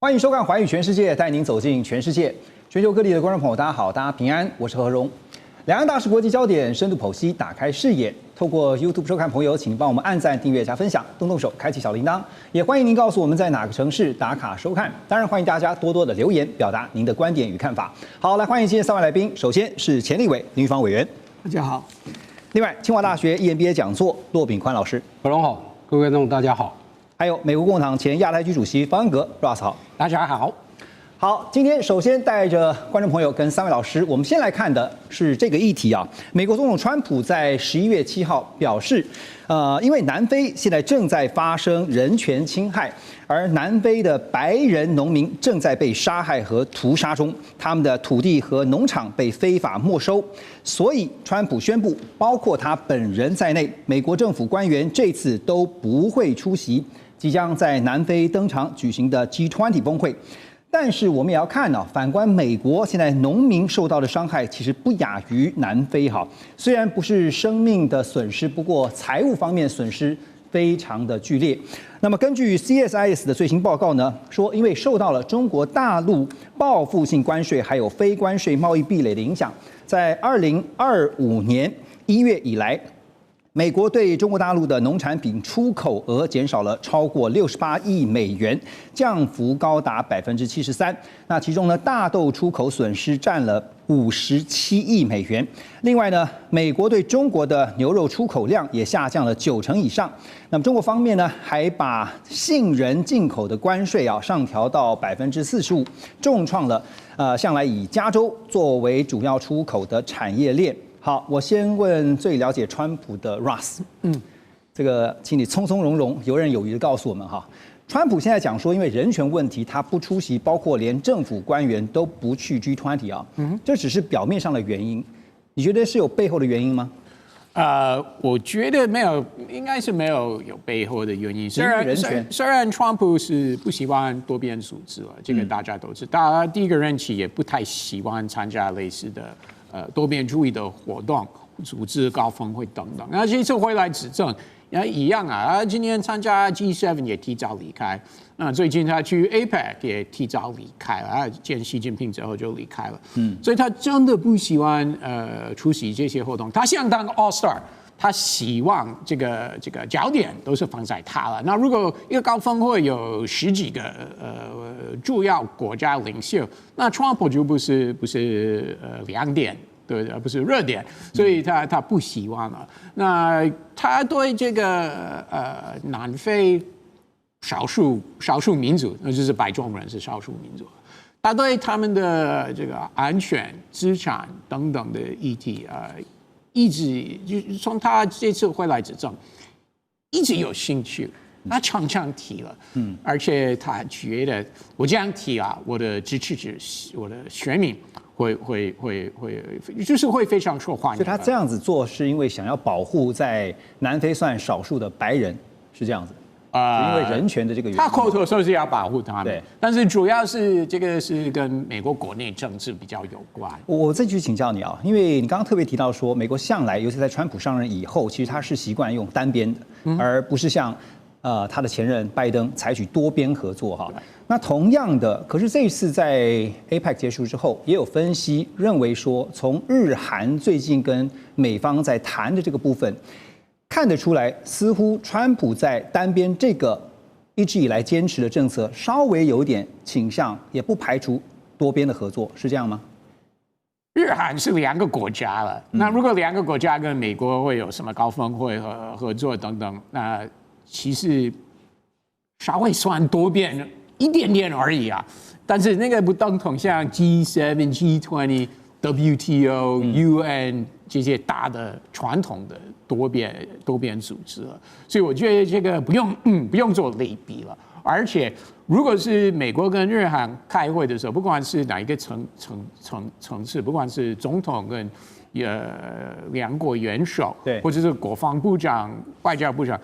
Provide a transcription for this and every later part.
欢迎收看《寰宇全世界》，带您走进全世界。全球各地的观众朋友，大家好，大家平安，我是何荣。两岸大事国际焦点深度剖析，打开视野。透过 YouTube 收看朋友，请帮我们按赞、订阅、加分享，动动手开启小铃铛。也欢迎您告诉我们在哪个城市打卡收看。当然，欢迎大家多多的留言，表达您的观点与看法。好，来欢迎今天3位来宾。首先是前立委林玉芳委员，大家好。另外，清华大学 EMBA 讲座骆秉宽老师，何荣好，各位观众大家好。还有美国共和党前亚太区主席方恩格 Ross 好，大家好。好，今天首先带着观众朋友跟3位老师，我们先来看的是这个议题啊。美国总统川普在11月7号表示，因为南非现在正在发生人权侵害，而南非的白人农民正在被杀害和屠杀中，他们的土地和农场被非法没收，所以川普宣布，包括他本人在内，美国政府官员这次都不会出席即将在南非登场举行的 G20 峰会。但是我们也要看呢，反观美国，现在农民受到的伤害其实不亚于南非哈。虽然不是生命的损失，不过财务方面损失非常的剧烈。那么根据 CSIS 的最新报告呢，说因为受到了中国大陆报复性关税还有非关税贸易壁垒的影响，在2025年1月以来，美国对中国大陆的农产品出口额减少了超过68亿美元，降幅高达73%。那其中呢，大豆出口损失占了57亿美元。另外呢，美国对中国的牛肉出口量也下降了90%以上。那么中国方面呢，还把杏仁进口的关税上调到45%，重创了向来以加州作为主要出口的产业链。好，我先问最了解川普的 Ross， 这个请你从从容容、游刃有余的告诉我们哈。川普现在讲说，因为人权问题，他不出席，包括连政府官员都不去 G20 啊，这只是表面上的原因，你觉得是有背后的原因吗？我觉得没有，应该是没有背后的原因。虽然川普是不喜欢多边组织了，这个大家都知道，他第一个任期也不太喜欢参加类似的。多边主义的活动、组织高峰会等等，那这次回来执政，一样啊。今年参加 G7 也提早离开，那最近他去 APEC 也提早离开了，见习近平之后就离开了。所以他真的不喜欢出席这些活动，他想当 All Star。他希望这个焦点都是放在他了。那如果一个高峰会有10几个主要国家领袖，那川普就不是亮点，对，而不是热点，所以他不希望了。那他对这个南非少数民族，那就是白种人是少数民族，他对他们的这个安全、资产等等的议题一直就从他这次回来执政，一直有兴趣，他常常提了，而且他觉得我这样提我的支持者、我的选民会就是会非常受欢迎。所以他这样子做是因为想要保护在南非算少数的白人，是这样子。因为人权的这个原因，他口头说是要保护他们，对，但是主要是这个是跟美国国内政治比较有关。我再去请教你因为你刚刚特别提到说，美国向来，尤其在川普上任以后，其实他是习惯用单边的，而不是像他的前任拜登采取多边合作哈。那同样的，可是这一次在 APEC 结束之后，也有分析认为说，从日韩最近跟美方在谈的这个部分。看得出来，似乎川普在单边这个一直以来坚持的政策，稍微有点倾向，也不排除多边的合作，是这样吗？日韩是2个国家了，那如果2个国家跟美国会有什么高峰会和合作等等，那其实稍微算多边一点点而已啊。但是那个不等同像 G7、G20、WTO、UN 这些大的传统的多边组织了，所以我觉得这个不用做类比了。而且，如果是美国跟日韩开会的时候，不管是哪一个层次，不管是总统跟2国元首，对，或者是国防部长、外交部长。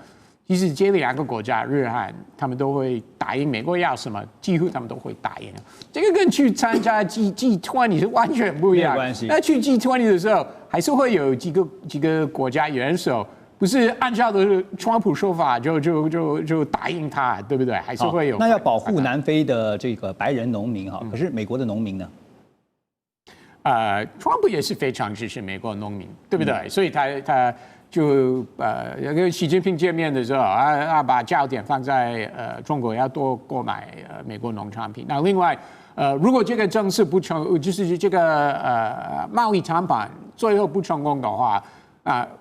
其实这2个国家，日韩，他们都会答应美国要什么，几乎他们都会答应。这个跟去参加 G20 是完全不一样。没关系。那去 G20 的时候，还是会有几个国家元首不是按照的川普说法就答应他，对不对？还是会有。那要保护南非的这个白人农民哈，可是美国的农民呢？川普也是非常支持美国农民，对不对？所以他就跟习近平见面的时候把焦点放在中国要多购买美国农产品。那另外如果这个政策不成，就是这个贸易谈判最后不成功的话，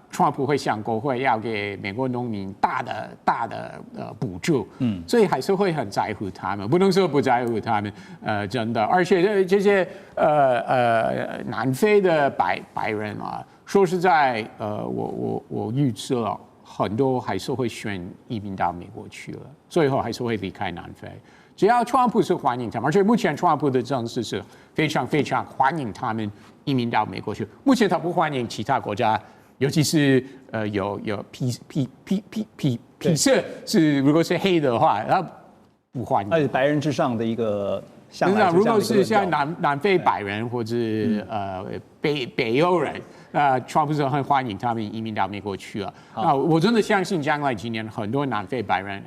川普会向国会要给美国农民大的补助，所以还是会很在乎他们，不能说不在乎他们，真的，而且这些南非的白人啊，说实在，我预测了很多还是会选移民到美国去了，最后还是会离开南非。只要川普是欢迎他们，而且目前川普的政策是非常非常欢迎他们移民到美国去，目前他不欢迎其他国家。尤其是有皮色是如果是黑的话，他不欢迎。而且白人至上的一个向来。如果是像南非白人或者北欧人，川普是很欢迎他们移民到美国去了。那我真的相信将来几年很多南非白人，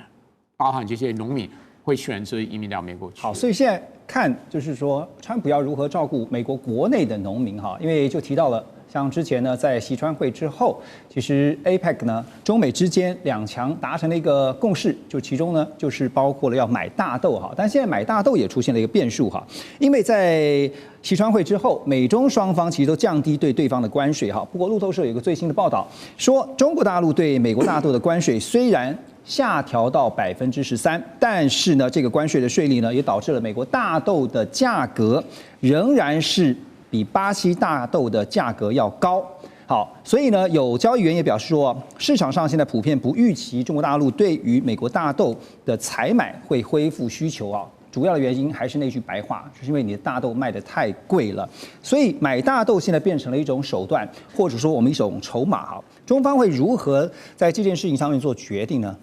包含这些农民，会选择移民到美国去。好，所以现在看就是说，川普要如何照顾美国国内的农民哈，因为就提到了。像之前呢，在习川会之后，其实 APEC 呢，中美之间两强达成了一个共识，就其中呢，就是包括了要买大豆哈。但现在买大豆也出现了一个变数哈，因为在习川会之后，美中双方其实都降低对对方的关税哈。不过路透社有一个最新的报道说，中国大陆对美国大豆的关税虽然下调到13%，但是呢，这个关税的税率呢，也导致了美国大豆的价格仍然是比巴西大豆的价格要高。好，所以呢，有交易员也表示说，市场上现在普遍不预期中国大陆对于美国大豆的采买会恢复需求啊。主要的原因还是那句白话，就是因为你的大豆卖得太贵了，所以买大豆现在变成了一种手段，或者说我们一种筹码哈。中方会如何在这件事情上面做决定呢？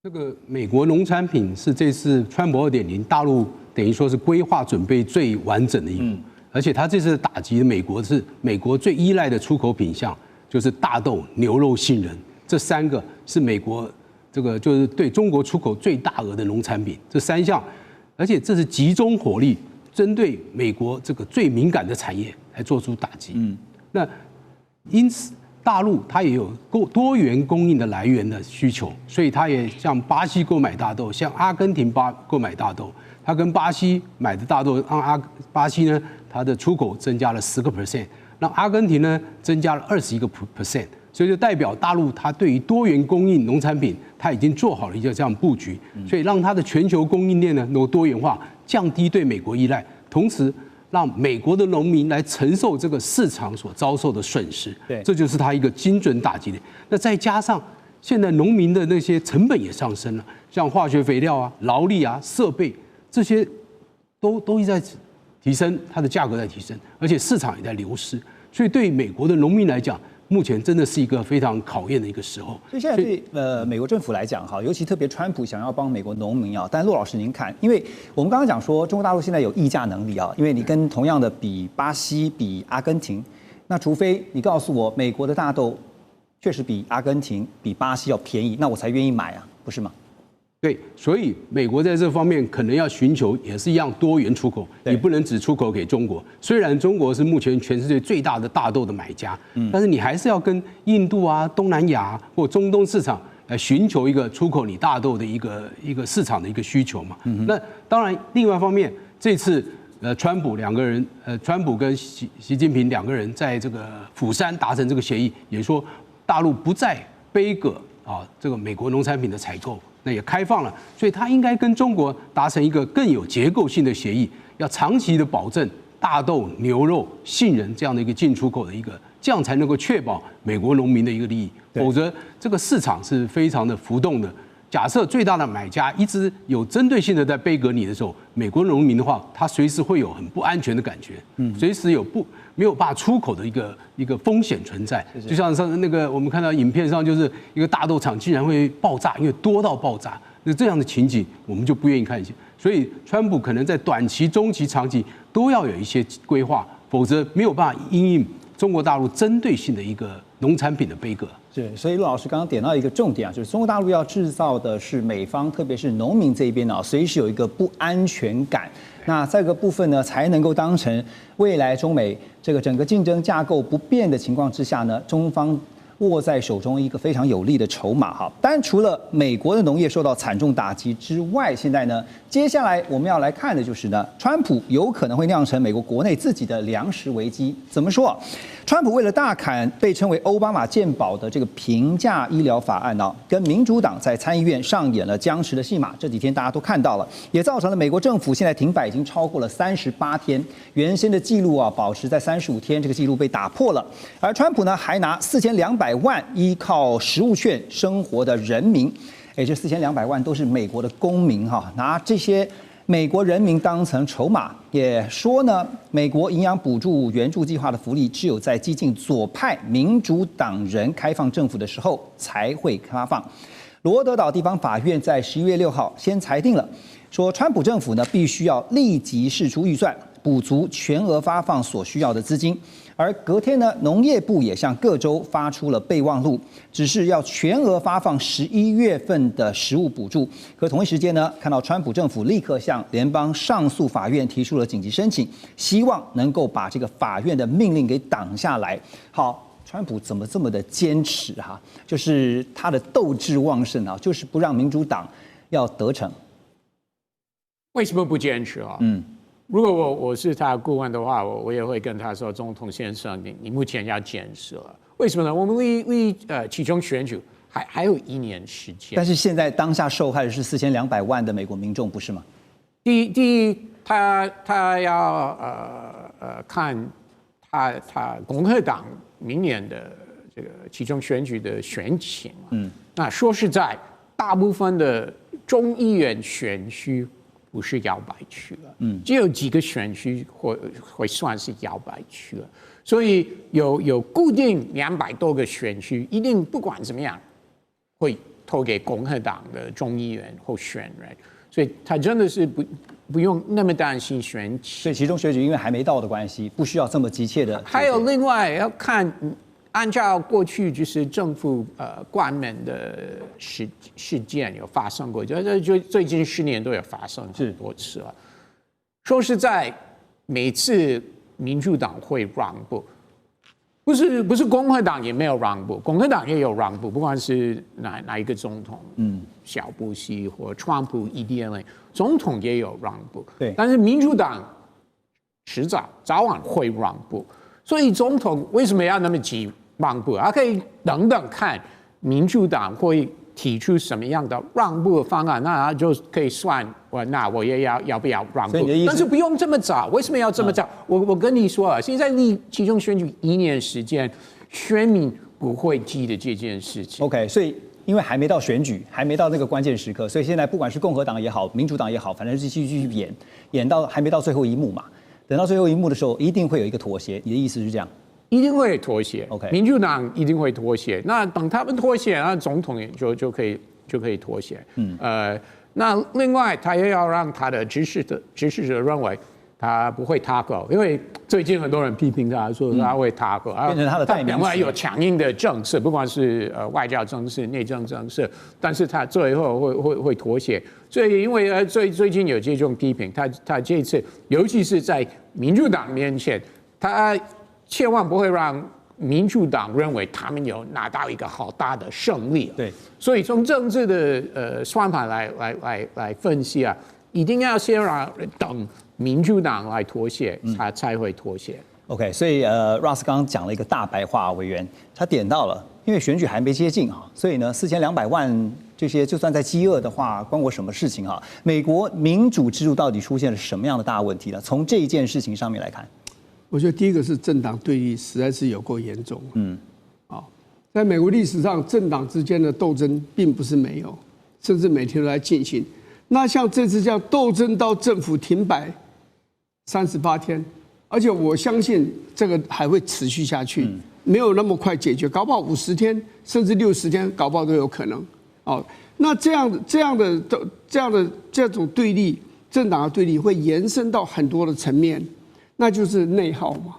这个美国农产品是这次川普2.0大陆等于说是规划准备最完整的一步。而且他这次打击美国是美国最依赖的出口品项，就是大豆、牛肉、杏仁，这3个是美国这个就是对中国出口最大额的农产品，这3项，而且这是集中火力针对美国这个最敏感的产业来做出打击。那因此大陆它也有多元供应的来源的需求，所以它也向巴西购买大豆，向阿根廷购买大豆。它跟巴西买的大豆，让巴西呢，它的出口增加了10%，让阿根廷呢增加了21%，所以就代表大陆它对于多元供应农产品，它已经做好了一个这样布局，所以让它的全球供应链呢能够多元化，降低对美国依赖，同时让美国的农民来承受这个市场所遭受的损失，这就是它一个精准打击的。那再加上现在农民的那些成本也上升了，像化学肥料啊、劳力啊、设备。这些都一直在提升，它的价格在提升，而且市场也在流失，所以对美国的农民来讲，目前真的是一个非常考验的一个时候。所以现在对美国政府来讲哈，尤其特别川普想要帮美国农民啊，但骆老师您看，因为我们刚刚讲说中国大陆现在有议价能力啊，因为你跟同样的比巴西、比阿根廷，那除非你告诉我美国的大豆确实比阿根廷、比巴西要便宜，那我才愿意买啊，不是吗？对，所以美国在这方面可能要寻求也是一样多元出口，你不能只出口给中国。虽然中国是目前全世界最大的大豆的买家，但是你还是要跟印度啊、东南亚或中东市场来寻求一个出口你大豆的一个市场的一个需求嘛。那当然，另外一方面，这次川普跟习近平2个人在这个釜山达成这个协议，也说大陆不再杯葛啊这个美国农产品的采购。那也开放了，所以他应该跟中国达成一个更有结构性的协议，要长期的保证大豆、牛肉、杏仁这样的一个进出口的一个，这样才能够确保美国农民的一个利益。否则，这个市场是非常的浮动的。假设最大的买家一直有针对性的在杯葛你的时候，美国农民的话，他随时会有很不安全的感觉，随时有没有办法出口的一个风险存在。就像那个我们看到影片上，就是一个大豆厂竟然会爆炸，因为多到爆炸。那这样的情景，我们就不愿意看一些。所以，川普可能在短期、中期、长期都要有一些规划，否则没有办法因应中国大陆针对性的一个农产品的杯葛。是，所以陆老师刚刚点到一个重点啊，就是中国大陆要制造的是美方，特别是农民这一边啊，随时有一个不安全感。那这个部分呢，才能够当成未来中美这个整个竞争架构不变的情况之下呢，中方握在手中一个非常有力的筹码哈。当然，除了美国的农业受到惨重打击之外，现在呢，接下来我们要来看的就是呢，川普有可能会酿成美国国内自己的粮食危机。怎么说？川普为了大砍被称为奥巴马健保的这个平价医疗法案呢，跟民主党在参议院上演了僵持的戏码。这几天大家都看到了，也造成了美国政府现在停摆已经超过了38天，原先的记录啊保持在35天，这个记录被打破了。而川普呢，还拿4200万依靠食物券生活的人民，这4200万都是美国的公民哈，拿这些美国人民当成筹码，也说呢，美国营养补助援助计划的福利只有在激进左派民主党人开放政府的时候才会发放。罗德岛地方法院在11月6号先裁定了，说川普政府呢必须要立即释出预算，补足全额发放所需要的资金。而隔天呢，农业部也向各州发出了备忘录，只是要全额发放11月份的食物补助。可同一时间呢，看到川普政府立刻向联邦上诉法院提出了紧急申请，希望能够把这个法院的命令给挡下来。好，川普怎么这么的坚持哈？就是他的斗志旺盛啊，就是不让民主党要得逞。为什么不坚持啊？如果我是他的顾问的话，我也会跟他说，总统先生，你目前要坚持了。为什么呢？我们离其中选举还有1年时间。但是现在当下受害的是4200万的美国民众，不是吗？第一，他要看他共和党明年的这个其中选举的选情。那说实在，大部分的众议院选区不是摇摆区了，只有几个选区会算是摇摆区了，所以有固定200多个选区，一定不管怎么样会投给共和党的众议员候选人，所以他真的是不用那么担心选举。所以其中选举因为还没到的关系，不需要这么急切的。还有另外要看。按照过去就是政府关门的事件有发生过，就最近10年都有发生很多次了。说实在，每次民主党会让步，不是共和党也没有让步，共和党也有让步，不管是哪一个总统，小布希或川普 EDLA 总统也有让步，对，但是民主党早晚会让步。所以总统为什么要那么急让步？他可以等等看民主党会提出什么样的让步的方案，那他就可以算，那我也要不要让步？但是不用这么早。为什么要这么早？我跟你说啊，现在离其中选举1年时间，选民不会记得这件事情。OK， 所以因为还没到选举，还没到那个关键时刻，所以现在不管是共和党也好，民主党也好，反正是继续演到还没到最后一幕嘛。等到最后一幕的时候，一定会有一个妥协。你的意思是这样？一定会妥协。OK， 民主党一定会妥协。那等他们妥协，那总统也就可以妥协。那另外他也要让他的支持者认为他不会踏够，因为最近很多人批评他说他会踏够，变成他的代名词。另外有强硬的政策，不管是外交政策、内政政策，但是他最后会妥协。所以因为最近有这种批评，他这次尤其是在民主党面前，他千万不会让民主党认为他们有拿到一个好大的胜利。对，所以从政治的算法来分析啊，一定要先等民主党来妥协，他才会妥协。OK， 所以Ross 刚刚讲了一个大白话，委员他点到了，因为选举还没接近啊，所以呢4200万这些就算在饥饿的话，关我什么事情啊？美国民主制度到底出现了什么样的大问题呢？从这一件事情上面来看，我觉得第一个是政党对立实在是有够严重。在美国历史上，政党之间的斗争并不是没有，甚至每天都在进行。那像这次这样斗争到政府停摆38天，而且我相信这个还会持续下去，没有那么快解决，搞不好50天甚至60天，搞不好都有可能。那这种对立，政党的对立会延伸到很多的层面，那就是内耗嘛，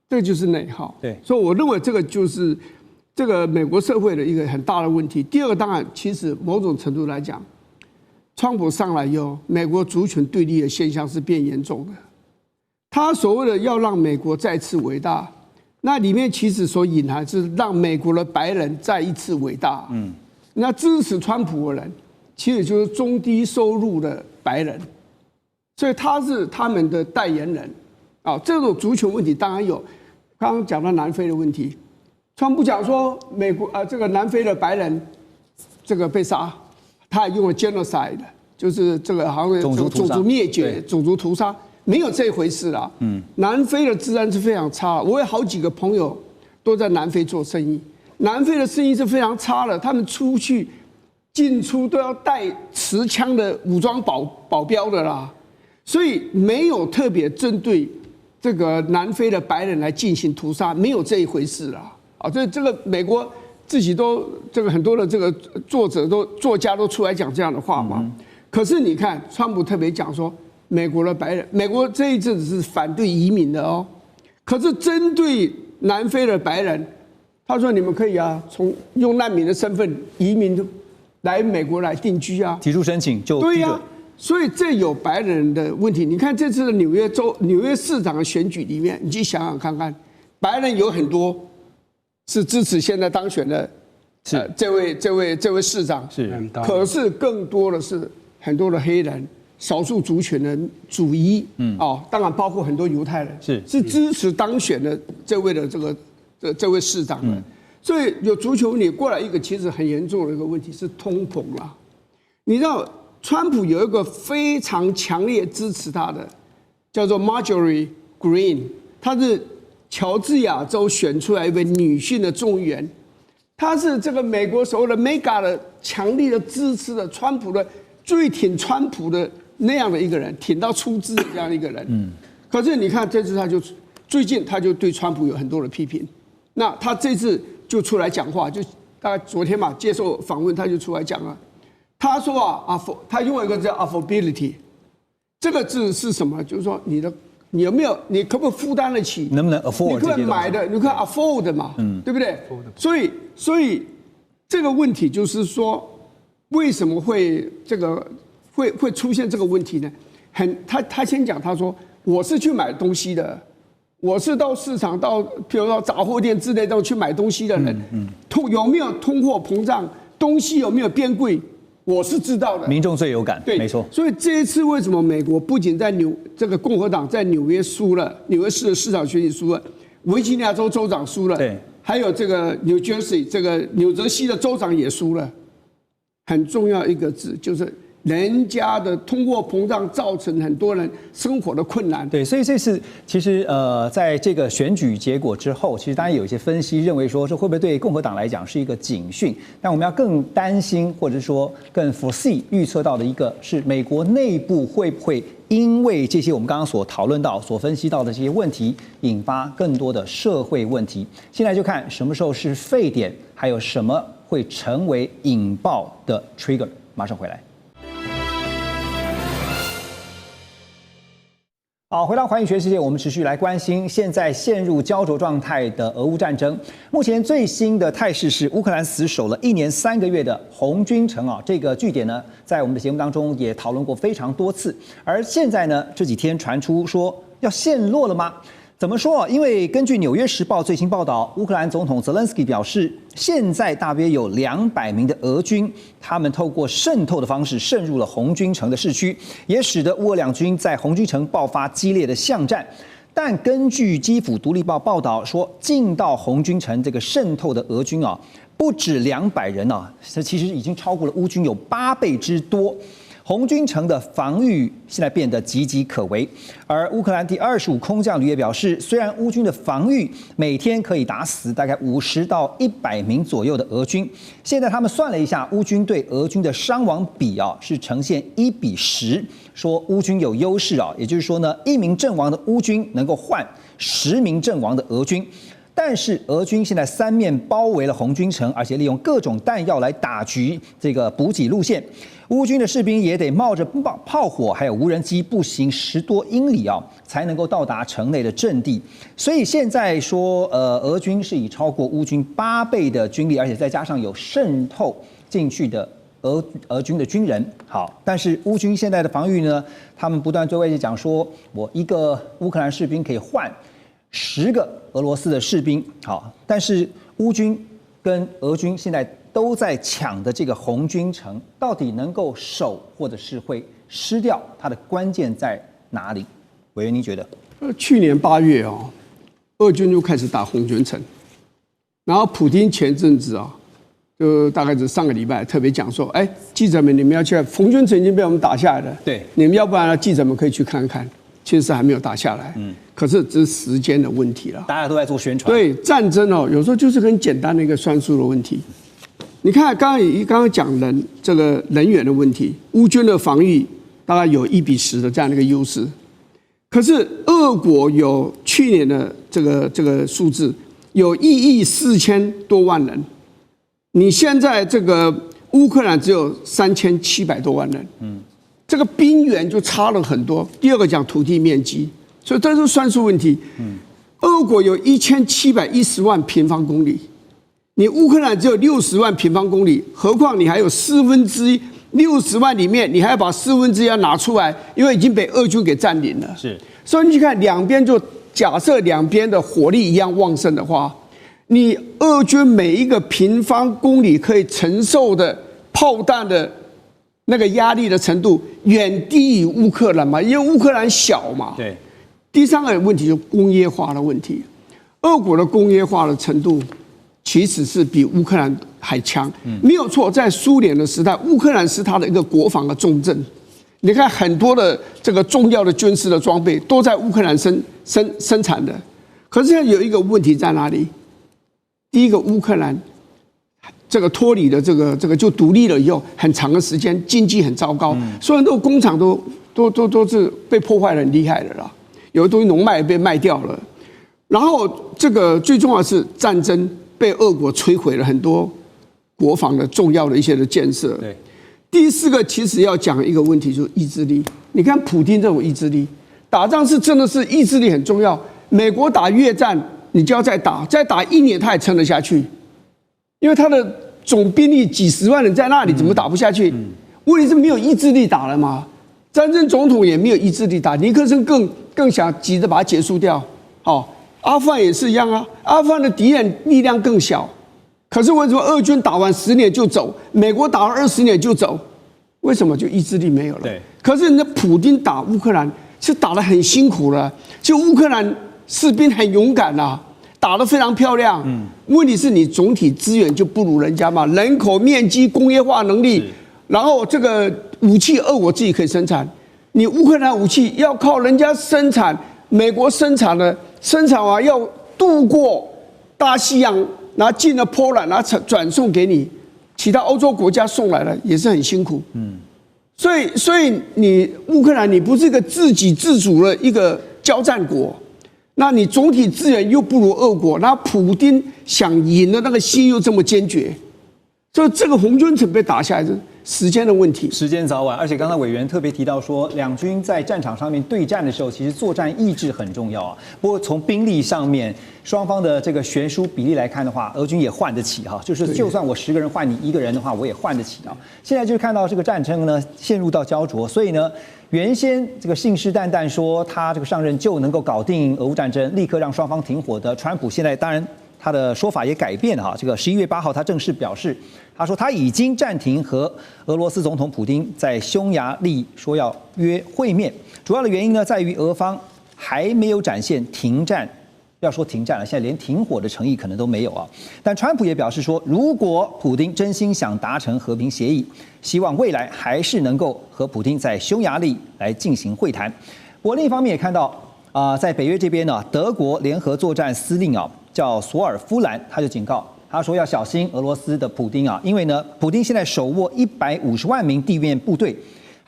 这就是内耗。对，所以我认为这个就是这个美国社会的一个很大的问题。第二个，当然，其实某种程度来讲，川普上来以后，美国族群对立的现象是变严重的。他所谓的要让美国再次伟大，那里面其实所隐含是让美国的白人再一次伟大。那支持川普的人，其实就是中低收入的白人，所以他是他们的代言人。这种族群问题当然有。刚刚讲到南非的问题，川普讲说美国这个南非的白人这个被杀，他还用了 genocide， 就是这个好像种族灭绝、种族屠杀。没有这回事啦。南非的治安是非常差，我有好几个朋友都在南非做生意，南非的生意是非常差的，他们出去进出都要带持枪的武装保镖的啦，所以没有特别针对这个南非的白人来进行屠杀，没有这一回事啦。这个美国自己都这个很多的这个作家都出来讲这样的话嘛。可是你看，川普特别讲说。美国的白人，美国这一阵子是反对移民的哦，可是针对南非的白人，他说你们可以用难民的身份移民来美国来定居啊，提出申请就对呀，所以这有白人的问题。你看这次的纽约市长的选举里面，你去想想看看，白人有很多是支持现在当选的，这位市长是，可是更多的是很多的黑人。少数族群的主裔，当然包括很多犹太人，是支持当选的这位的这位市长的，所以有足球你过来一个其实很严重的一个问题是通膨啦。你知道，川普有一个非常强烈支持他的，叫做 Marjorie Greene， 她是乔治亚州选出来一位女性的众议员，她是这个美国所谓的 MEGA 的强力的支持的川普的最挺川普的。那样的一个人，挺到出汁的这样的一个人，可是你看这次最近他就对川普有很多的批评，那他这次就出来讲话，就大概昨天嘛接受访问他就出来讲了，他说他用一个叫 affordability， 这个字是什么？就是说你有没有，你可不可以负担得起？能不能 afford？ 你可以买的，你可以 afford 嘛，对不对？所以这个问题就是说，为什么会这个？会出现这个问题呢？他先讲，他说我是去买东西的，我是到市场譬如说杂货店之类的去买东西的人，有没有通货膨胀，东西有没有变贵，我是知道的。民众最有感，对，没错。所以这一次为什么美国不仅在这个共和党在纽约输了，纽约市的市长选举输了，维吉尼亚州州长输了，对，还有这个 New Jersey 这个纽泽西的州长也输了。很重要一个字就是。人家的通货膨胀造成很多人生活的困难。对，所以这次其实在这个选举结果之后，其实当然有一些分析认为说，这会不会对共和党来讲是一个警讯？但我们要更担心，或者说更 foresee 预测到的一个是美国内部会不会因为这些我们刚刚所讨论到、所分析到的这些问题，引发更多的社会问题。现在就看什么时候是沸点，还有什么会成为引爆的 trigger。马上回来。好，回到环宇全世界，我们持续来关心现在陷入焦灼状态的俄乌战争。目前最新的态势是，乌克兰死守了1年3个月的红军城这个据点呢，在我们的节目当中也讨论过非常多次。而现在呢，这几天传出说要陷落了吗？怎么说？因为根据《纽约时报》最新报道，乌克兰总统泽连斯基表示，现在大约有200名的俄军，他们透过渗透的方式渗入了红军城的市区，也使得乌俄两军在红军城爆发激烈的巷战。但根据基辅独立报报道说，进到红军城这个渗透的俄军不止200人这其实已经超过了乌军有8倍之多。红军城的防御现在变得岌岌可危，而乌克兰第25空降旅也表示，虽然乌军的防御每天可以打死大概50到100名左右的俄军，现在他们算了一下，乌军对俄军的伤亡比是呈现1:10，说乌军有优势也就是说呢，1名阵亡的乌军能够换10名阵亡的俄军。但是俄军现在三面包围了红军城，而且利用各种弹药来打击这个补给路线。乌军的士兵也得冒着炮火还有无人机步行10多英里啊，才能够到达城内的阵地。所以现在说，俄军是以超过乌军8倍的军力，而且再加上有渗透进去的俄军的军人。好，但是乌军现在的防御呢，他们不断对外界讲说，我一个乌克兰士兵可以换10个俄罗斯的士兵。好，但是乌军跟俄军现在都在抢的这个红军城，到底能够守，或者是会失掉，它的关键在哪里？委员，您觉得？去年8月哦，俄军就开始打红军城，然后普丁前阵子啊，就大概是上个礼拜特别讲说，哎，记者们你们要去看，红军城已经被我们打下来了，对，你们要不然记者们可以去看看，其实还没有打下来，可是只是时间的问题了。大家都在做宣传。对，战争哦，有时候就是很简单的一个算术的问题。你看，刚刚讲这个人员的问题，乌军的防御大概有1比10的这样的一个优势，可是俄国有去年的这个数字有1亿4000多万人，你现在这个乌克兰只有3700多万人，这个兵源就差了很多。第二个讲土地面积，所以这是算术问题。俄国有1710万平方公里。你乌克兰只有60万平方公里，何况你还有1/4，60万里面你还要把1/4要拿出来，因为已经被俄军给占领了。是，所以你去看两边，就假设两边的火力一样旺盛的话，你俄军每一个平方公里可以承受的炮弹的那个压力的程度，远低于乌克兰嘛，因为乌克兰小嘛。对。第三个问题就是工业化的问题，俄国的工业化的程度其实是比乌克兰还强，没有错。在苏联的时代，乌克兰是它的一个国防的重镇。你看很多的这个重要的军事的装备都在乌克兰生产的。可是现在有一个问题在哪里？第一个，乌克兰这个脱离了这个就独立了以后，很长的时间经济很糟糕，所有的工厂都是被破坏得很厉害的啦，有的东西农脉也被卖掉了。然后这个最重要的是战争。被俄国摧毁了很多国防的重要的一些的建设。对，第4个其实要讲一个问题，就是意志力。你看普丁这种意志力，打仗是真的是意志力很重要。美国打越战，你就要再打1年，他也撑得下去，因为他的总兵力几10万人在那里，怎么打不下去？问题是没有意志力打了嘛？战争总统也没有意志力打，尼克森更想急着把它结束掉。好。阿富汗也是一样啊，阿富汗的敌人力量更小，可是为什么俄军打完10年就走，美国打完20年就走？为什么就意志力没有了？对。可是人家普丁打乌克兰是打得很辛苦了，就乌克兰士兵很勇敢啊，打得非常漂亮。问题是你总体资源就不如人家嘛，人口面积、工业化能力，然后这个武器俄国自己可以生产，你乌克兰武器要靠人家生产，美国生产完要渡过大西洋，然后进了波兰，然后转送给你其他欧洲国家送来了，也是很辛苦。所以你乌克兰你不是一个自给自足的一个交战国，那你总体资源又不如俄国，那普丁想赢的那个心又这么坚决，所以这个红军城被打下来是时间的问题，时间早晚。而且刚才委员特别提到说，两军在战场上面对战的时候，其实作战意志很重要啊。不过从兵力上面，双方的这个悬殊比例来看的话，俄军也换得起哈，就是就算我10个人换你1个人的话，我也换得起啊。现在就看到这个战争呢陷入到焦灼，所以呢，原先这个信誓旦旦说他这个上任就能够搞定俄乌战争，立刻让双方停火的川普，现在当然他的说法也改变了哈。这个11月8号他正式表示。他说他已经暂停和俄罗斯总统普丁在匈牙利说要约会面，主要的原因呢在于俄方还没有展现停战，不要说停战了，现在连停火的诚意可能都没有啊。但川普也表示说，如果普丁真心想达成和平协议，希望未来还是能够和普丁在匈牙利来进行会谈。不过另一方面也看到在北约这边呢，德国联合作战司令叫索尔夫兰，他就警告。他说要小心俄罗斯的普丁啊，因为呢，普丁现在手握150万名地面部队，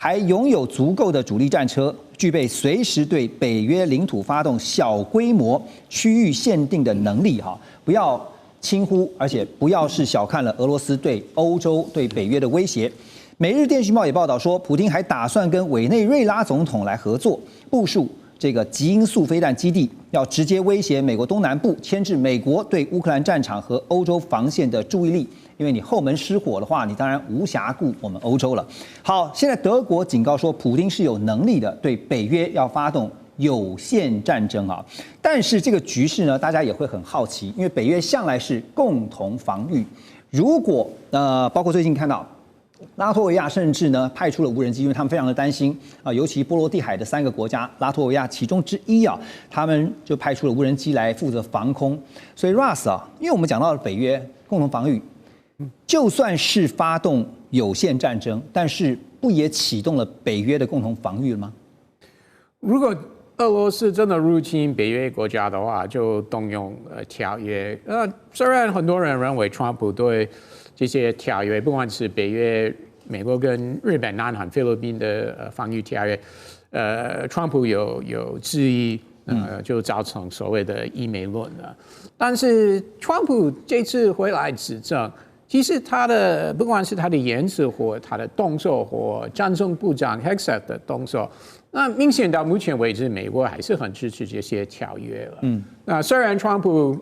还拥有足够的主力战车，具备随时对北约领土发动小规模区域限定的能力哈，不要轻忽，而且不要是小看了俄罗斯对欧洲、对北约的威胁。每日电讯报也报道说，普丁还打算跟委内瑞拉总统来合作，部署这个极音速飞弹基地，要直接威胁美国东南部，牵制美国对乌克兰战场和欧洲防线的注意力。因为你后门失火的话，你当然无暇顾我们欧洲了。好，现在德国警告说，普丁是有能力的对北约要发动有限战争啊。但是这个局势呢，大家也会很好奇，因为北约向来是共同防御。如果包括最近看到拉脱维亚甚至呢派出了无人机，因为他们非常的担心啊，尤其波罗的海的3个国家，拉脱维亚其中之一啊，他们就派出了无人机来负责防空。所以 Russ 啊，因为我们讲到了北约共同防御。就算是发动有限战争，但是不也启动了北约的共同防御了吗？如果俄罗斯真的入侵北约国家的话，就动用条约。虽然很多人认为川普对这些条约，不管是北约、美国跟日本、南韩、菲律宾的防御条约，川普有质疑，就造成所谓的一美论了。但是川普这次回来指证。其实他的不管是他的言辞或他的动作，或战争部长 Hegseth 的动作，那明显到目前为止，美国还是很支持这些条约了。那虽然川普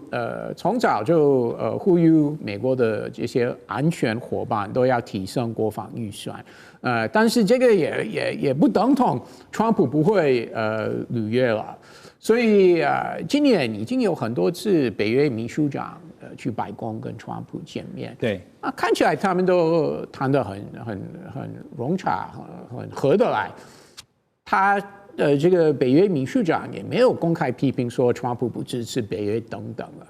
从早就呼吁美国的这些安全伙伴都要提升国防预算，但是这个也不等同川普不会履约了。所以今年已经有很多次北约秘书长去白宫跟川普见面，对，看起来他们都谈得很融洽，很合得来。他这个北约秘书长也没有公开批评说川普不支持北约等等了。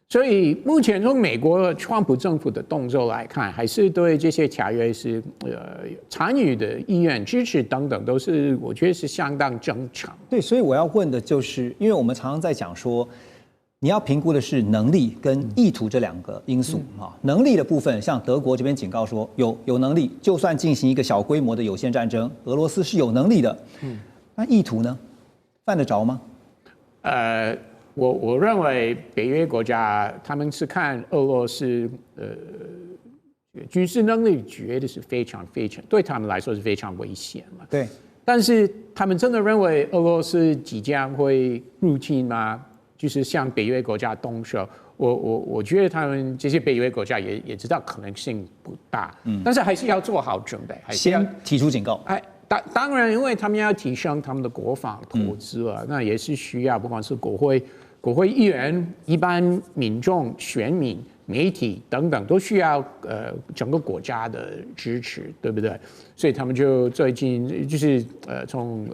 所以目前从美国川普政府的动作来看，还是对这些条约是参与的意愿、支持等等，都是我觉得是相当正常。对，所以我要问的就是，因为我们常常在讲说，你要评估的是能力跟意图这2个因素啊。能力的部分，像德国这边警告说，有能力，就算进行一个小规模的有限战争，俄罗斯是有能力的。那意图呢，犯得着吗？我认为北约国家他们是看俄罗斯军事能力，觉得是非常对他们来说是非常危险嘛。对，但是他们真的认为俄罗斯即将会入侵吗？就是向北约国家动手？我觉得他们这些北约国家也知道可能性不大，但是还是要做好准备，还是要先提出警告。当然，因为他们要提升他们的国防投资啊，那也是需要不管是国会议员、一般民众、选民、媒体等等，都需要整个国家的支持，对不对？所以他们就最近就是从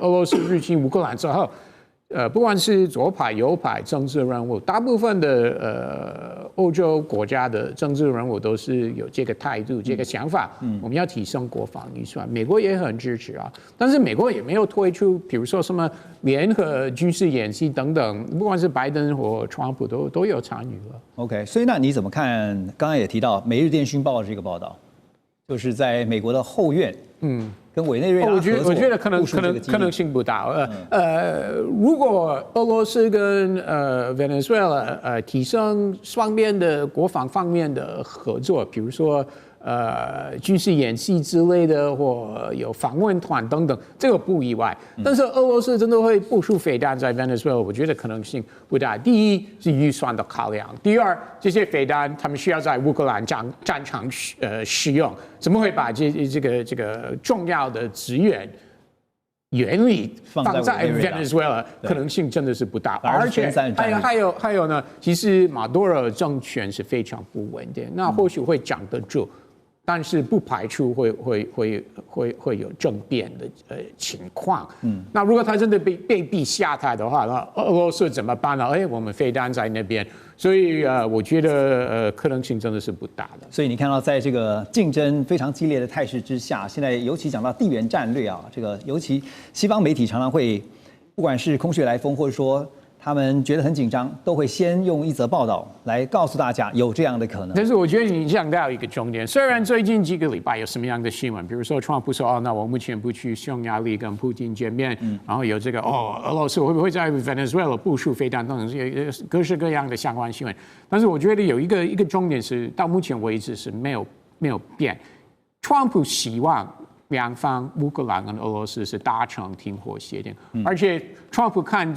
俄罗斯入侵乌克兰之后，不管是左派、右派政治人物，大部分的欧洲国家的政治人物都是有这个态度、这个想法。我们要提升国防预算，美国也很支持啊。但是美国也没有推出，比如说什么联合军事演习等等，不管是拜登或川普都有参与了。OK， 所以那你怎么看？刚刚也提到《每日电讯报》这个报道，就是在美国的后院，跟委内瑞拉合作，我觉得可能性不大。如果俄罗斯跟Venezuela 提升双边的国防方面的合作，比如说军事演习之类的，或有访问团等等，这个不意外。但是俄罗斯真的会部署飞弹在 Venezuela， 我觉得可能性不大。第一是预算的考量，第二这些飞弹他们需要在乌克兰战场使用，怎么会把这个重要的资源原理放在 Venezuela， 可能性真的是不大。而且还有呢，其实马杜罗政权是非常不稳定，那或许会讲得住。但是不排除会有政变的情况。那如果他真的被逼下台的话，那俄罗斯怎么办呢？我们飞弹在那边，所以我觉得可能性真的是不大的。所以你看到，在这个竞争非常激烈的态势之下，现在尤其讲到地缘战略啊，这个尤其西方媒体常常会，不管是空穴来风，或者说他们觉得很紧张，都会先用一则报道来告诉大家有这样的可能。但是我觉得你讲到一个重点，虽然最近几个礼拜有什么样的新闻，比如说川普说哦，那我目前不去匈牙利跟普丁见面，然后有这个俄罗斯会不会在 Venezuela 部署飞弹等等各式各样的相关新闻。但是我觉得有一个重点是到目前为止是没有变，川普希望两方乌克兰跟俄罗斯是达成停火协定，而且川普看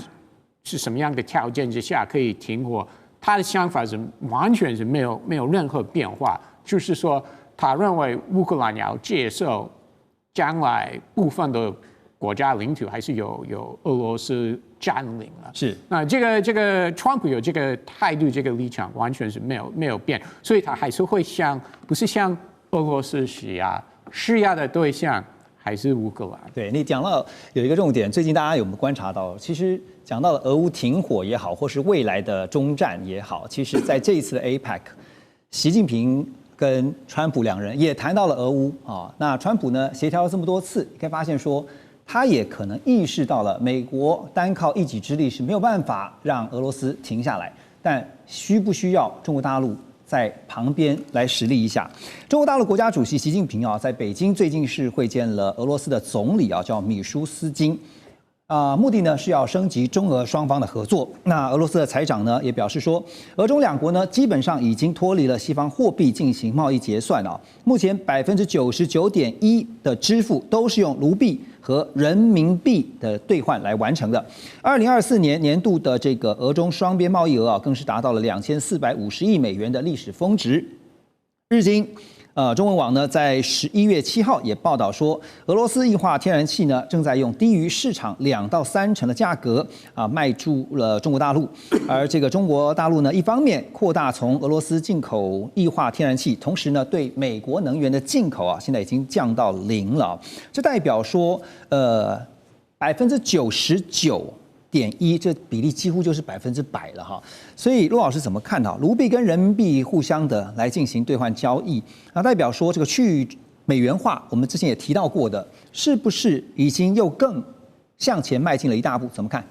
是什么样的条件之下可以停火，他的想法是完全是没有任何变化，就是说他认为乌克兰要接受将来部分的国家领土还是有俄罗斯占领了。是，那这个川普有这个态度，这个立场完全是没有变，所以他还是会不是向俄罗斯施压的对象还是乌克兰。对，你讲到有一个重点，最近大家有没有观察到？其实讲到了俄乌停火也好，或是未来的中战也好，其实在这一次的 APEC， 习近平跟川普两人也谈到了俄乌啊。那川普呢，协调了这么多次，你可以发现说，他也可能意识到了美国单靠一己之力是没有办法让俄罗斯停下来，但需不需要中国大陆在旁边来实力一下？中国大陆国家主席习近平啊，在北京最近是会见了俄罗斯的总理啊，叫米舒斯金。目的呢是要升级中俄双方的合作。那俄罗斯的财长呢也表示说，俄中两国呢基本上已经脱离了西方货币进行贸易结算啊。目前99.1%的支付都是用卢币和人民币的兑换来完成的。2024年年度的这个俄中双边贸易额啊，更是达到了2450亿美元的历史峰值。日经中文网呢，在11月7号也报道说，俄罗斯液化天然气呢正在用低于市场2到3成的价格卖出了中国大陆，而这个中国大陆呢，一方面扩大从俄罗斯进口液化天然气，同时呢，对美国能源的进口现在已经降到0了，这代表说99.1%，这比例几乎就是100%了哈。所以陆老师怎么看到卢币跟人民币互相的来进行兑换交易？那代表说这个去美元化，我们之前也提到过的，是不是已经又更向前迈进了一大步？怎么看？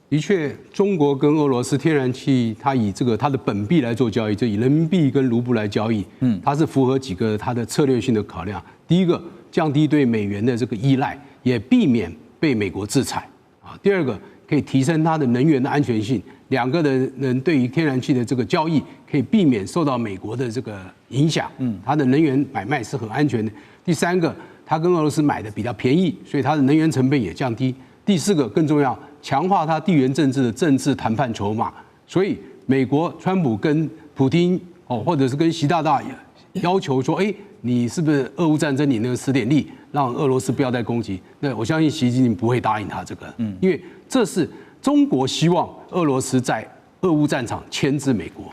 的确，中国跟俄罗斯天然气，它以它的本币来做交易，就以人民币跟卢布来交易，它是符合几个它的策略性的考量。第一个，降低对美元的这个依赖，也避免被美国制裁啊。第二个，可以提升它的能源的安全性，两个的人对于天然气的这个交易可以避免受到美国的这个影响，它的能源买卖是很安全的。第三个，它跟俄罗斯买的比较便宜，所以它的能源成本也降低。第四个更重要，强化它地缘政治的政治谈判筹码。所以美国川普跟普丁或者是跟习大大要求说，你是不是俄乌战争你那个使点力，让俄罗斯不要再攻击？那我相信习近平不会答应他这个，因为这是中国希望俄罗斯在俄乌战场牵制美国，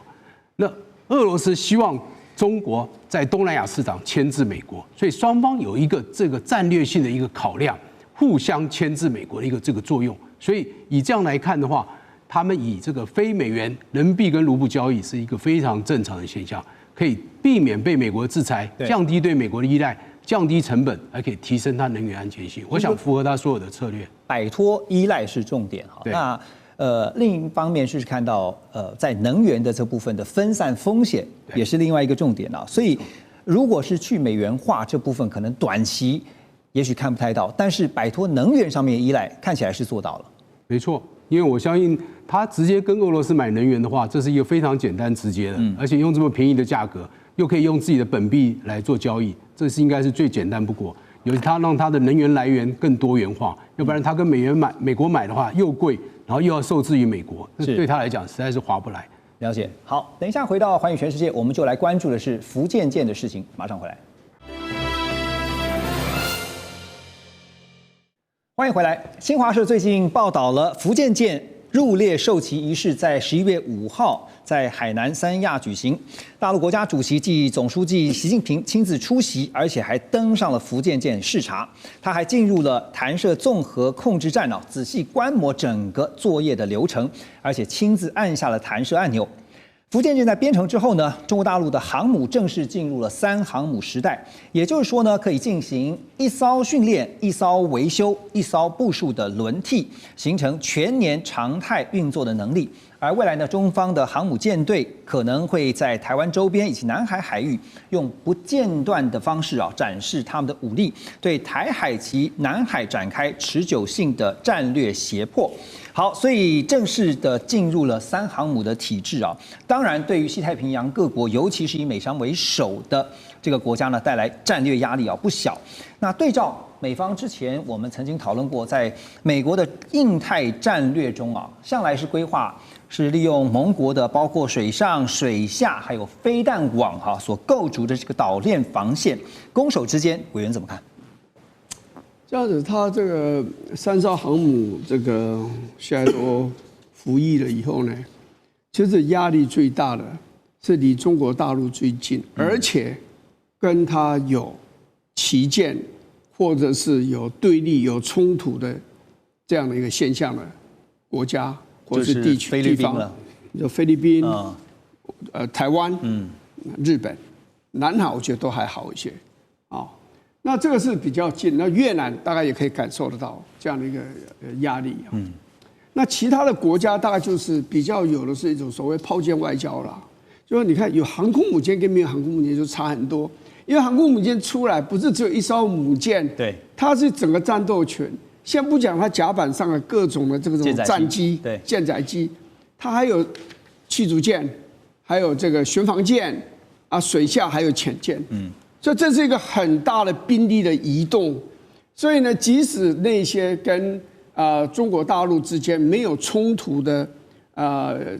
那俄罗斯希望中国在东南亚市场牵制美国，所以双方有一个这个战略性的一个考量，互相牵制美国的一个这个作用。所以以这样来看的话，他们以这个非美元人民币跟卢布交易是一个非常正常的现象，可以避免被美国制裁，降低对美国的依赖，降低成本，还可以提升它能源安全性。我想符合他所有的策略。摆脱依赖是重点哈。那另一方面是看到在能源的这部分的分散风险也是另外一个重点啊。所以如果是去美元化这部分，可能短期也许看不太到，但是摆脱能源上面的依赖，看起来是做到了。没错，因为我相信他直接跟俄罗斯买能源的话，这是一个非常简单直接的，而且用这么便宜的价格，又可以用自己的本币来做交易，这是应该是最简单不过。尤其他让他的能源来源更多元化，要不然他跟美国买的话又贵，然后又要受制于美国，那对他来讲实在是划不来。了解。好，等一下回到环宇全世界，我们就来关注的是福建舰的事情，马上回来。欢迎回来。新华社最近报道了福建舰入列授旗仪式在11月5号在海南三亚举行，大陆国家主席暨总书记习近平亲自出席，而且还登上了福建舰视察。他还进入了弹射综合控制站仔细观摩整个作业的流程，而且亲自按下了弹射按钮。福建舰在编成之后呢，中国大陆的航母正式进入了3航母时代，也就是说呢，可以进行1艘训练、1艘维修、1艘部署的轮替，形成全年常态运作的能力。而未来呢，中方的航母舰队可能会在台湾周边以及南海海域，用不间断的方式展示他们的武力，对台海及南海展开持久性的战略胁迫。好，所以正式的进入了3航母的体制当然对于西太平洋各国，尤其是以美商为首的这个国家呢，带来战略压力不小。那对照美方之前我们曾经讨论过，在美国的印太战略中向来是规划是利用盟国的包括水上、水下还有飞弹网所构筑的这个岛链防线，攻守之间，委员怎么看？这样子，他这个3艘航母这个现在都服役了以后呢，其实压力最大的是离中国大陆最近，而且跟他有旗舰或者是有对立、有冲突的这样的一个现象的国家或者是地区地方，有菲律宾、台湾、日本、南海，我觉得都还好一些那这个是比较近，那越南大概也可以感受得到这样的一个压力那其他的国家大概就是比较有的是一种所谓炮舰外交啦，就是你看有航空母舰跟没有航空母舰就差很多，因为航空母舰出来不是只有1艘母舰，对，它是整个战斗群。先不讲它甲板上的各种的这种战机、舰载机，它还有驱逐舰，还有这个巡防舰水下还有潜舰，所以这是一个很大的兵力的移动。所以呢，即使那些跟中国大陆之间没有冲突的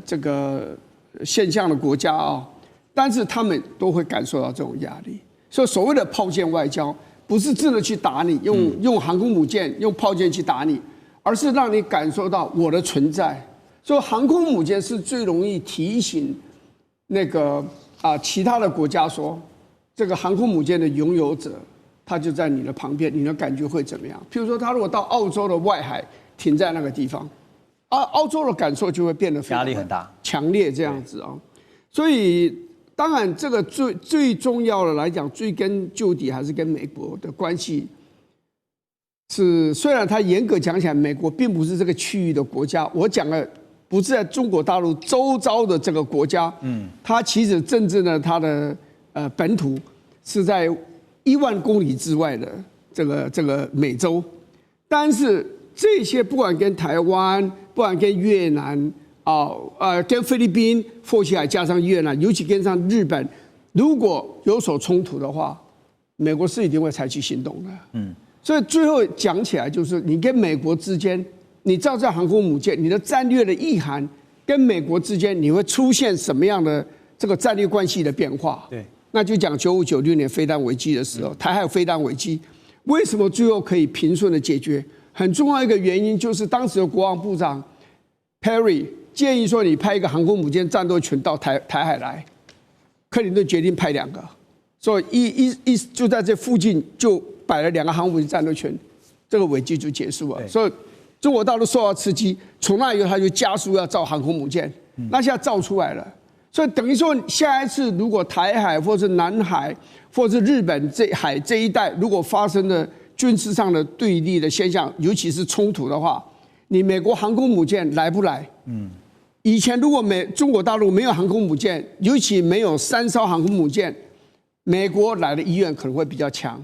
这个现象的国家但是他们都会感受到这种压力。所以所谓的炮舰外交，不是真的去打你，用航空母舰、用炮舰去打你，而是让你感受到我的存在。所以航空母舰是最容易提醒那个其他的国家说，这个航空母舰的拥有者，他就在你的旁边，你的感觉会怎么样？譬如说，他如果到澳洲的外海停在那个地方，澳洲的感受就会变得非常压力很大、强烈这样子所以，当然这个最重要的来讲，追根究底还是跟美国的关系是，虽然它严格讲起来，美国并不是这个区域的国家，我讲的不是在中国大陆周遭的这个国家，它其实真正的它的本土是在1万公里之外的这个美洲，但是这些不管跟台湾，不管跟越南跟菲律宾、佛西海加上越南，尤其跟上日本，如果有所冲突的话，美国是一定会采取行动的。所以最后讲起来，就是你跟美国之间，你造这航空母舰，你的战略的意涵跟美国之间，你会出现什么样的这个战略关系的变化？对，那就讲95、96年飞弹危机的时候，台海有飞弹危机，为什么最后可以平顺的解决？很重要一个原因就是当时的国防部长 Perry 建议说，你派一个航空母舰战斗群到台海来，克林顿决定派2个，所以就在这附近就摆了2个航空母舰战斗群，这个危机就结束了。所以中国大陆受到刺激，从那以后他就加速要造航空母舰，那现在造出来了。所以等于说，下一次如果台海或是南海或是日本这一带如果发生了军事上的对立的现象，尤其是冲突的话，你美国航空母舰来不来？以前如果中国大陆没有航空母舰，尤其没有3艘航空母舰，美国来的意愿可能会比较强，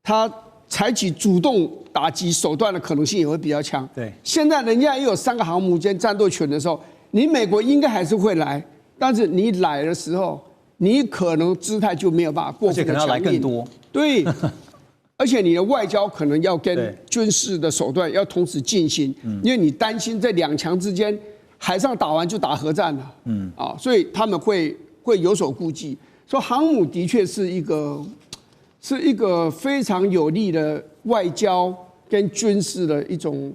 他采取主动打击手段的可能性也会比较强。对，现在人家也有3个航空母舰战斗群的时候，你美国应该还是会来，但是你来的时候，你可能姿态就没有办法过分的强硬，而且可能要来更多。对。而且你的外交可能要跟军事的手段要同时进行，因为你担心这2强之间海上打完就打核战了，所以他们会有所顾忌。所以航母的确是一个非常有利的外交跟军事的一种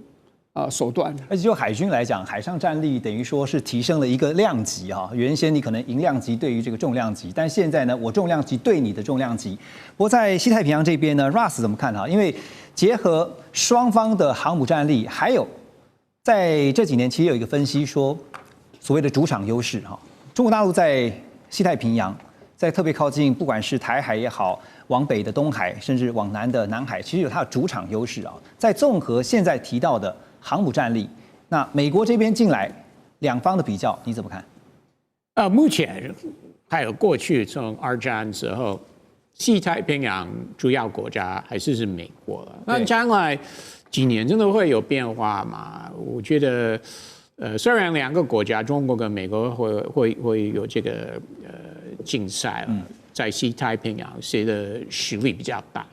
手段。而且就海军来讲，海上战力等于说是提升了一个量级原先你可能银量级对于这个重量级，但现在呢，我重量级对你的重量级。不过在西太平洋这边呢 ，Russ 怎么看因为结合双方的航母战力，还有在这几年其实有一个分析说，所谓的主场优势中国大陆在西太平洋，在特别靠近，不管是台海也好，往北的东海，甚至往南的南海，其实有它的主场优势啊。在综合现在提到的航母战力，那美国这边进来，两方的比较，你怎么看？目前还有过去从二战之后，西太平洋主要国家还是美国了。那将来几年真的会有变化吗？我觉得，虽然两个国家，中国跟美国会有这个竞赛了，在西太平洋谁的实力比较大，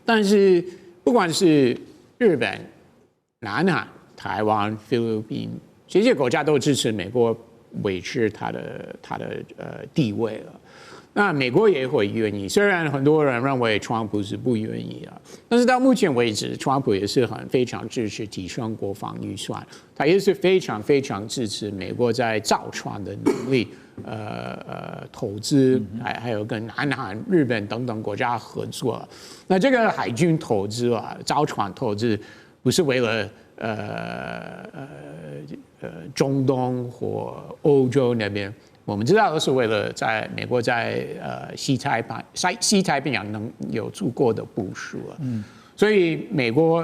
但是不管是日本、南韩、台湾、菲律宾这些国家都支持美国维持它的地位了。那美国也会愿意，虽然很多人认为川普是不愿意啊，但是到目前为止，川普也是非常支持提升国防预算，他也是非常支持美国在造船的能力，投资，还有跟南韩、日本等等国家合作。那这个海军投资啊，造船投资不是为了中东或欧洲那边。我们知道，是为了在美国在西太平洋能有足够的部署了。所以美国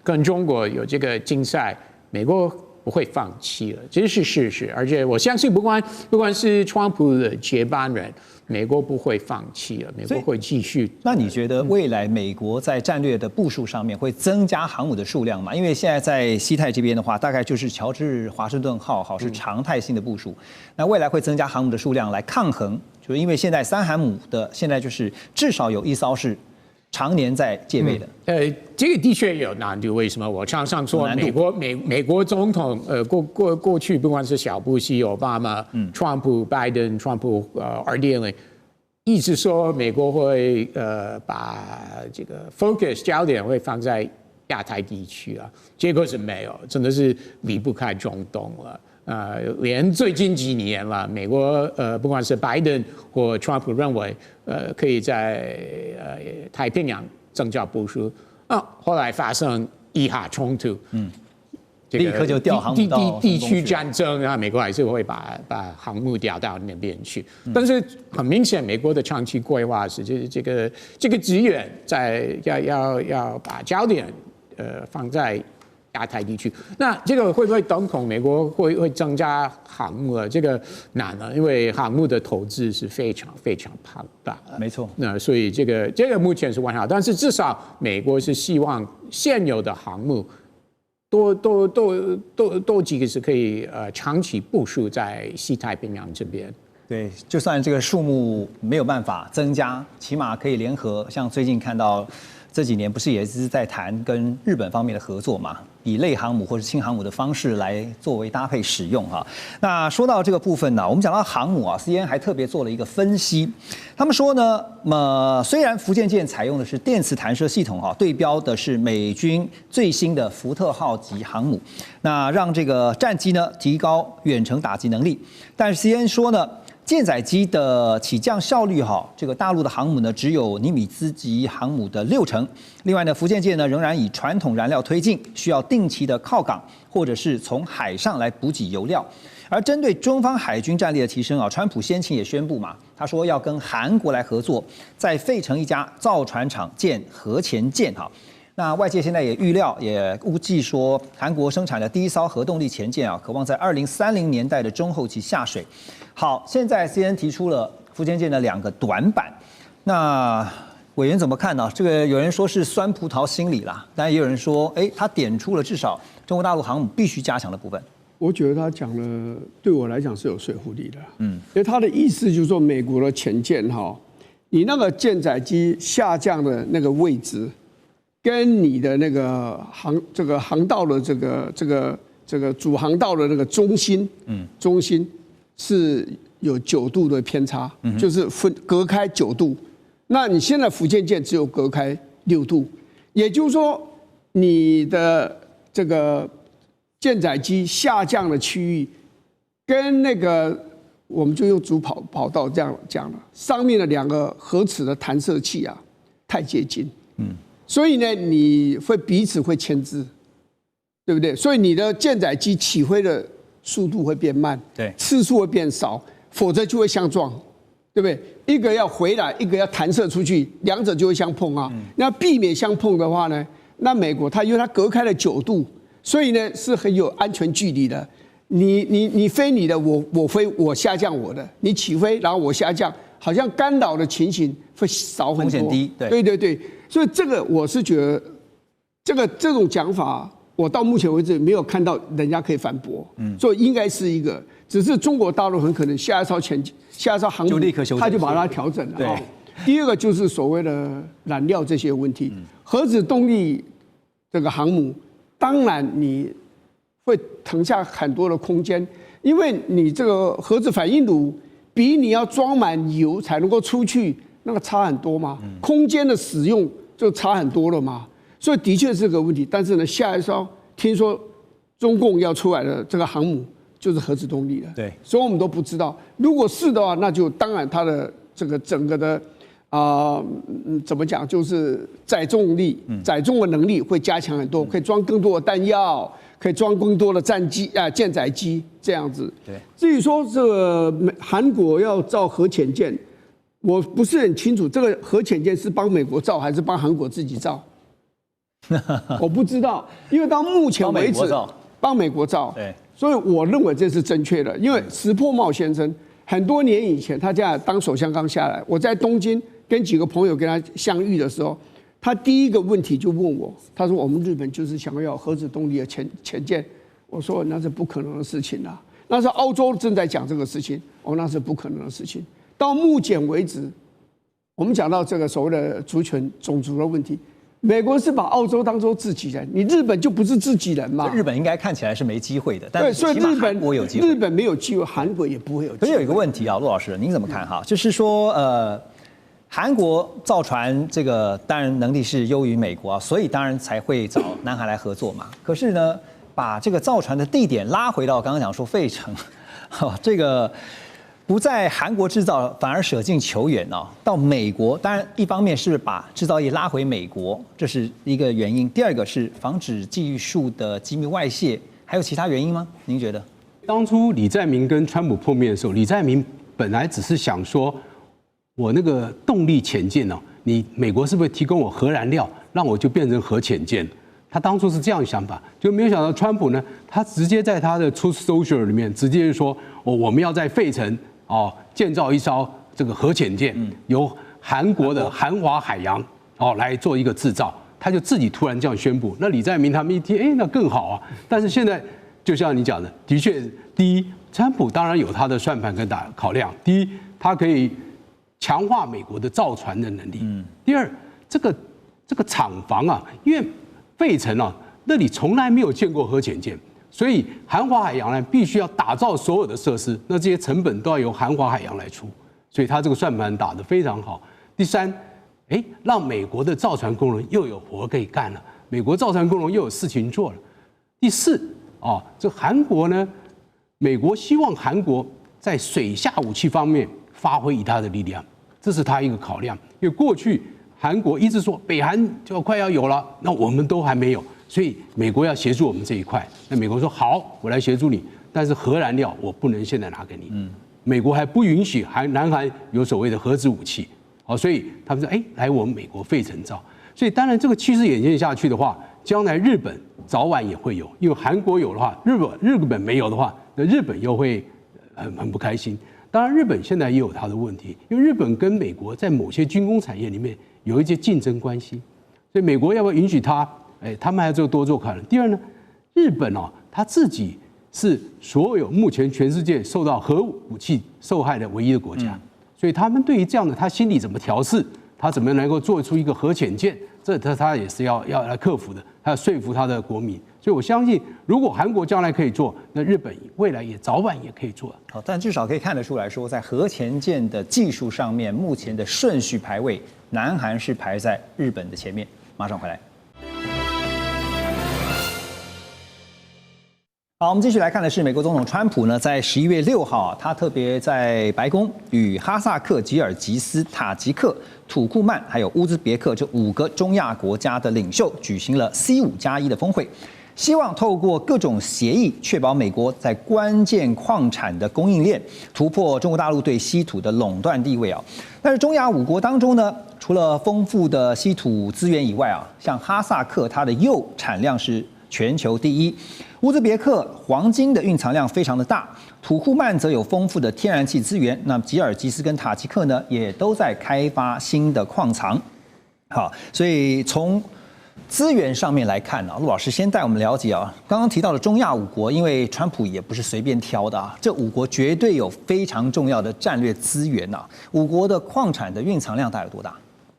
跟中国有这个竞赛，美国不会放弃了，这是事实。而且我相信，不管是川普的接班人，美国不会放弃了，美国会继续。那你觉得未来美国在战略的部署上面会增加航母的数量吗？因为现在在西太这边的话，大概就是乔治华盛顿号是常态性的部署。那未来会增加航母的数量来抗衡，就是因为现在3航母的现在就是至少有1艘是常年在戒备的。这个的确有难度。为什么？我常常说美国总统过去不管是小布希、奥巴马、川普、拜登、川普2.0，一直说美国会把这个 focus 焦点会放在亚太地区啊，结果是没有，真的是离不开中东了。连最近几年了，美国不管是拜登或川普认为可以在太平洋增加部署，后来发生以哈冲突，立刻就调航母到地区战争啊，美国还是会把航母调到那边去。但是很明显，美国的长期规划是这个资源要把焦点放在亚太地区。那这个会不会等同美国会增加航母了？这个难了，因为航母的投资是非常庞大的。没错。那所以这个目前是完好，但是至少美国是希望现有的航母多几个是可以长期部署在西太平洋这边。对，就算这个数目没有办法增加，起码可以联合。像最近看到这几年不是也是在谈跟日本方面的合作嘛，以类航母或者轻航母的方式来作为搭配使用哈。那说到这个部分呢，我们讲到航母啊 ，CNN 还特别做了一个分析，他们说呢，虽然福建舰采用的是电磁弹射系统哈，对标的是美军最新的福特号级航母，那让这个战机呢提高远程打击能力，但是 CNN 说呢，舰载机的起降效率这个大陆的航母呢只有尼米兹级航母的60%。另外呢，福建舰呢仍然以传统燃料推进，需要定期的靠港或者是从海上来补给油料。而针对中方海军战力的提升川普先前也宣布嘛，他说要跟韩国来合作，在费城一家造船厂建核潜舰那外界现在也预料，也估计说，韩国生产的第1艘核动力潜舰渴望在2030年代的中后期下水。好，现在 CNN 提出了福建舰的2个短板，那委员怎么看呢？这个有人说是酸葡萄心理啦，但也有人说，他点出了至少中国大陆航母必须加强的部分。我觉得他讲的对我来讲是有说服力的，因为他的意思就是说，美国的潜舰你那个舰载机下降的那个位置，跟你的那个航道的这个主航道的那个中心是有9度的偏差，就是隔开9度。那你现在福建舰只有隔开6度，也就是说，你的这个舰载机下降的区域，跟那个我们就用主跑道这样讲了，上面的2个核磁的弹射器太接近，所以呢，你会彼此会牵制，对不对？所以你的舰载机起飞的速度会变慢，对，次数会变少，否则就会相撞，对不对？一个要回来，一个要弹射出去，两者就会相碰啊。那避免相碰的话呢，那美国因为它隔开了9度，所以呢是很有安全距离的。你飞你的，我飞我下降我的，你起飞然后我下降，好像干扰的情形会少很多，风险低，对，所以这个我是觉得，这种讲法，我到目前为止没有看到人家可以反驳，所以应该是一个，只是中国大陆很可能下一艘航母就立刻修正，他就把它调整了。对，第二个就是所谓的燃料这些问题，核子动力这个航母，当然你会腾下很多的空间，因为你这个核子反应炉比你要装满油才能够出去，那个差很多嘛，空间的使用就差很多了嘛，所以的确是个问题。但是呢，下一艘听说中共要出来的这个航母就是核子动力了，对，所以我们都不知道。如果是的话，那就当然它的这个整个的怎么讲，就是载重的能力会加强很多，可以装更多的弹药，可以装更多的舰载机这样子。对，至于说这个韩国要造核潜舰，我不是很清楚，这个核潜舰是帮美国造还是帮韩国自己造？我不知道，因为到目前为止帮美国造，对，所以我认为这是正确的。因为石破茂先生很多年以前，他家当首相刚下来，我在东京跟几个朋友跟他相遇的时候，他第一个问题就问我，他说我们日本就是想要核子动力的潜舰，我说那是不可能的事情啊，那是澳洲正在讲这个事情，那是不可能的事情。到目前为止，我们讲到这个所谓的族群种族的问题，美国是把澳洲当作自己人，你日本就不是自己人嘛？日本应该看起来是没机会的，但对，所以日本我有机会，日本没有机会，韩国也不会有机会。可是有一个问题啊，陆老师，您怎么看哈？就是说，韩国造船这个当然能力是优于美国啊，所以当然才会找南韩来合作嘛。可是呢，把这个造船的地点拉回到刚刚讲说费城，这个不在韩国制造，反而舍近求远哦，到美国。当然，一方面是把制造业拉回美国，这是一个原因；第二个是防止技术的机密外泄，还有其他原因吗？您觉得？当初李在明跟川普碰面的时候，李在明本来只是想说，我那个动力潜舰呢，你美国是不是提供我核燃料，让我就变成核潜舰？他当初是这样想法，就没有想到川普呢，他直接在他的 Truth Social 里面直接就说，我们要在费城建造一艘这个核潜舰，由韩国的韩华海洋来做一个制造，他就自己突然这样宣布。那李在明他们一听，那更好啊。但是现在就像你讲的，的确，第一，川普当然有他的算盘跟考量。第一，他可以强化美国的造船的能力。第二，这个厂房啊，因为费城啊那里从来没有见过核潜舰。所以韩华海洋呢，必须要打造所有的设施，那这些成本都要由韩华海洋来出，所以他这个算盘打得非常好。第三，让美国的造船工人又有活可以干了，美国造船工人又有事情做了。第四，这韩国呢，美国希望韩国在水下武器方面发挥一大的力量，这是他一个考量。因为过去韩国一直说北韩就快要有了，那我们都还没有。所以美国要协助我们这一块，那美国说好，我来协助你，但是核燃料我不能现在拿给你。美国还不允许南韩有所谓的核子武器，所以他们说，来我们美国费城造。所以当然这个趋势演进下去的话，将来日本早晚也会有，因为韩国有的话，日本没有的话，那日本又会很不开心。当然日本现在也有它的问题，因为日本跟美国在某些军工产业里面有一些竞争关系，所以美国要不要允许它？他们还要多做考量。第二呢，日本他自己是所有目前全世界受到核武器受害的唯一的国家，所以他们对于这样的他心里怎么调试，他怎么能够做出一个核潜舰，这他也是要来克服的，他要说服他的国民。所以我相信，如果韩国将来可以做，那日本未来也早晚也可以做。好，但至少可以看得出来说，在核潜舰的技术上面，目前的顺序排位，南韩是排在日本的前面。马上回来。好，我们继续来看的是美国总统川普呢，在11月6号，他特别在白宫与哈萨克、吉尔吉斯、塔吉克、土库曼还有乌兹别克这5个中亚国家的领袖举行了C5+1的峰会。希望透过各种协议，确保美国在关键矿产的供应链突破中国大陆对稀土的垄断地位啊。但是中亚5国当中呢，除了丰富的稀土资源以外啊，像哈萨克它的铀产量是全球第一，乌兹别克黄金的蕴藏量非常的大，土库曼则有丰富的天然气资源。那吉尔吉斯跟塔吉克呢，也都在开发新的矿藏。好，所以从资源上面来看陆老师先带我们了解刚刚提到的中亚5国，因为川普也不是随便挑的这5国绝对有非常重要的战略资源5国的矿产的蕴藏量大概有多大？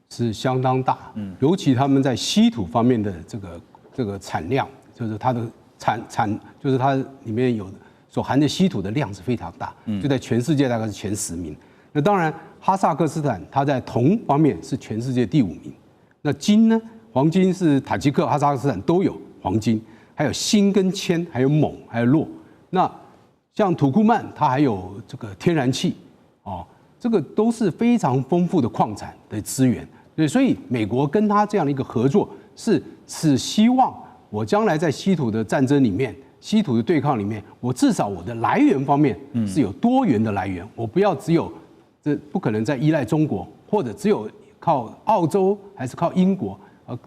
是相当大，尤其他们在稀土方面的这个产量，就是它的就是它里面有所含的稀土的量是非常大，就在全世界大概是前10名。那当然，哈萨克斯坦它在铜方面是全世界第5名。那金呢？黄金是塔吉克、哈萨克斯坦都有黄金，还有锌跟铅，还有锰，还有铬。那像土库曼，它还有这个天然气，这个都是非常丰富的矿产的资源。对，所以美国跟他这样的一个合作，是希望我将来在稀土的战争里面、稀土的对抗里面，我至少我的来源方面是有多元的来源，我不要只有不可能再依赖中国，或者只有靠澳洲还是靠英国。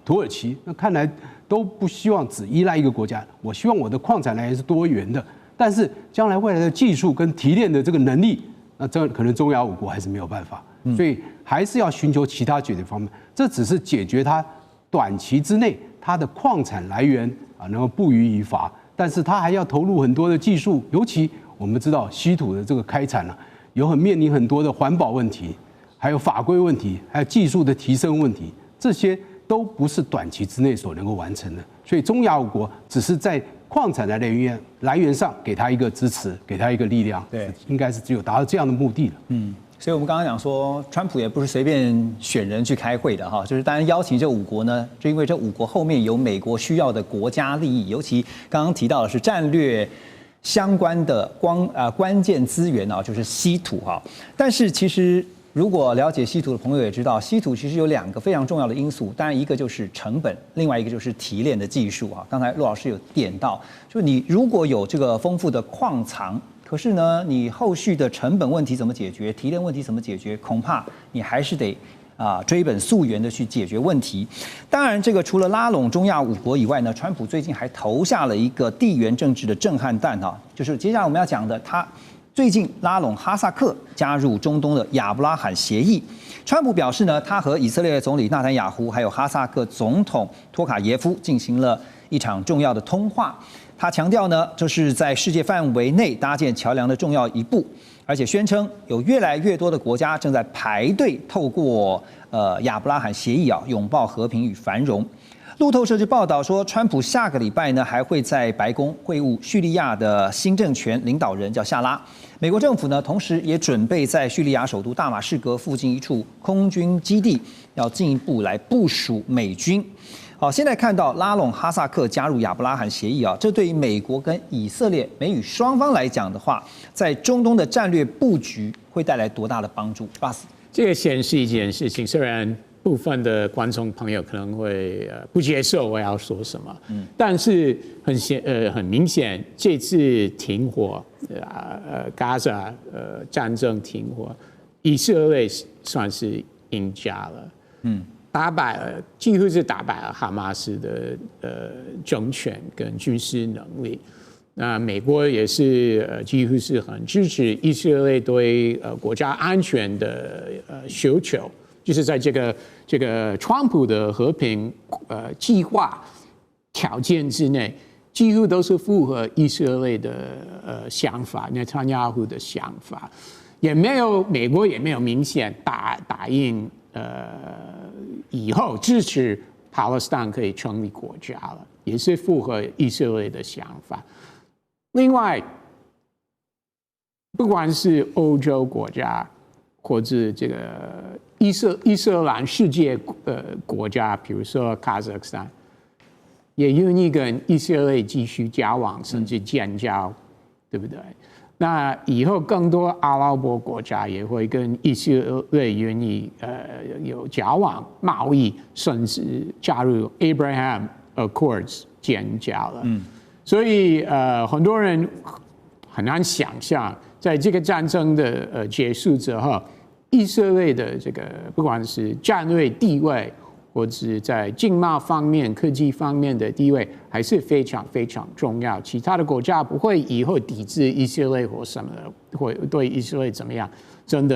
土耳其那看来都不希望只依赖一个国家，我希望我的矿产来源是多元的，但是将来未来的技术跟提炼的这个能力，那这可能中亚5国还是没有办法，所以还是要寻求其他解决方面。这只是解决它短期之内它的矿产来源能够不虞于伐，但是它还要投入很多的技术，尤其我们知道稀土的这个开采面临很多的环保问题，还有法规问题，还有技术的提升问题，这些都不是短期之内所能够完成的，所以中亚5国只是在矿产的来源上给他一个支持，给他一个力量，对，应该是只有达到这样的目的了。所以我们刚刚讲说，川普也不是随便选人去开会的就是当然邀请这5国呢，就因为这5国后面有美国需要的国家利益，尤其刚刚提到的是战略相关的关键资源就是稀土但是其实如果了解稀土的朋友也知道，稀土其实有2个非常重要的因素，当然一个就是成本，另外一个就是提炼的技术刚才陆老师有点到，就你如果有这个丰富的矿藏，可是呢，你后续的成本问题怎么解决，提炼问题怎么解决，恐怕你还是得追本溯源的去解决问题。当然，这个除了拉拢中亚5国以外呢，川普最近还投下了一个地缘政治的震撼弹就是接下来我们要讲的他。最近拉拢哈萨克加入中东的亚伯拉罕协议，川普表示呢，他和以色列总理纳坦雅胡还有哈萨克总统托卡耶夫进行了一场重要的通话。他强调呢，这是在世界范围内搭建桥梁的重要一步，而且宣称有越来越多的国家正在排队透过亚伯拉罕协议拥抱和平与繁荣。路透社就报道说，川普下个礼拜呢还会在白宫会晤叙利亚的新政权领导人，叫夏拉。美国政府呢，同时也准备在叙利亚首都大马士革附近一处空军基地，要进一步来部署美军。好，现在看到拉拢哈萨克加入亚伯拉罕协议这对于美国跟以色列美语双方来讲的话，在中东的战略布局会带来多大的帮助？这个显示一件事情，虽然部分的观众朋友可能会不接受我要说什么，但是很明显，这次停火加沙战争停火，以色列算是赢家了，打败了，几乎是打败了哈马斯的政权跟军事能力。那美国也是几乎是很支持以色列对国家安全的需求。就是在这个川普的和平计划条件之内，几乎都是符合以色列的想法，内塔尼亚胡的想法，美国也没有明显答应以后支持巴勒斯坦可以成立国家了，也是符合以色列的想法。另外，不管是欧洲国家或者这个伊斯兰世界国家，比如说卡扎克斯坦，也愿意跟以色列继续交往，甚至建交，对不对？那以后更多阿拉伯国家也会跟以色列愿意有交往、贸易，甚至加入 Abraham Accords 减价了。所以很多人很难想象，在这个战争的结束之后，以色列的这个不管是战略地位，或者是在经贸方面、科技方面的地位，还是非常非常重要。其他的国家不会以后抵制以色列或什么的，会对以色列怎么样？真